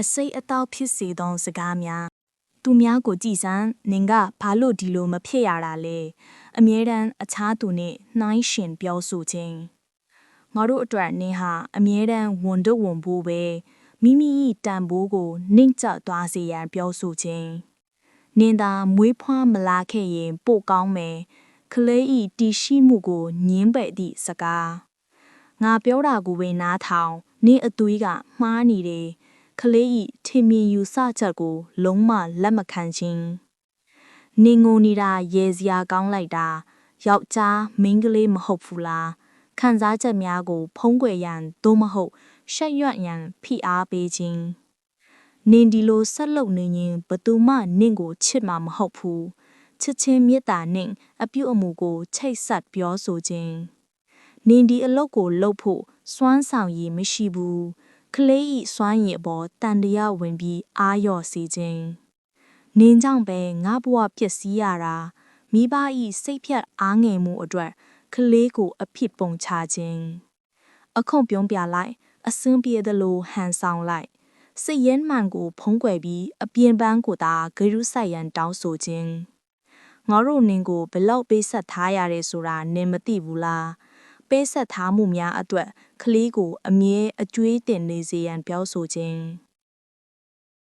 အစိတ်အသောဖြစ်စေသောစကားများသူများကိုကြည်စမ်းနင်ကဘာလို့ဒီလိုမဖြစ်ရတာလဲအမြဲတမ်းအခြားသူနဲ့နှိုင်းရှင်ပြောဆိုခြင်းငါတို့အတွက်နင်ဟာအမြဲတမ်းဝန်တော့ဝန်ဖို့ပဲမိမိ၏တန်ဖိုးကိုနှိမ့်ချသွားစေရန်ပြောဆိုခြင်းနင်သာမွေးဖွားမလာခဲ့ရင်ပို့ကောင်းမယ်ကလေး၏တည်ရှိမှုကိုညင်းပယ်သည့်စကားငါပြောတာကိုပဲနားထောင်နင်အသွေးကမှားနေတယ်ကလေး၏ထင်မြင်ယူဆချက်ကိုလုံးမလက်မခံခြင်းနင်ငိုနေတာရေစရာကောင်းလိုက်တာယောက်ျားမိန်းကလေးမဟုတ်ဘူးလားခံစားချက်များကိုဖုံးကွယ်ရန်သို့မဟုတ်ရှက်ရွံ့ရန်ဖိအားပေးခြင်းနင်ဒီလိုဆက်လုပ်နေရင်ဘသူမှနင့်ကိုချစ်မှာမဟုတ်ဘူးချစ်ချင်းမေတ္တာနှင့်အပြုအမူကိုချိတ်ဆက်ပြောဆိုခြင်းနင်ဒီအလုပ်ကိုလုပ်ဖို့စွမ်းဆောင်ရည်မရှိဘူးကလေးဤစွမ်းရည်အပေါ်တန်တရားဝင်ပြီးအာရော့စေခြင်းနင်ကြောင့်ပဲငါဘဝပျက်စီးရတာမိဘဤစိတ်ဖြတ်အားငယ်မှုအတွက်ကလေးကိုအဖြစ်ပုံချခြင်းအခုံပြုံးပြလိုက်အစင်းပြေသလိုဟန်ဆောင်လိုက်စိတ်ရင်းမှန်ကိုဖုံးကွယ်ပြီးအပြင်ပန်းကိုသာဂရုစိုက်ရန်တောင်းဆိုခြင်းငါတို့နင်ကိုဘလောက်ပေးဆက်ထားရတယ်ဆိုတာနင်မသိဘူးလားပေးဆက်ထားမှုများအတွက်ကလေးကိုအမြဲအကျွေးတင်နေစေရန်ပြောဆိုခြင်း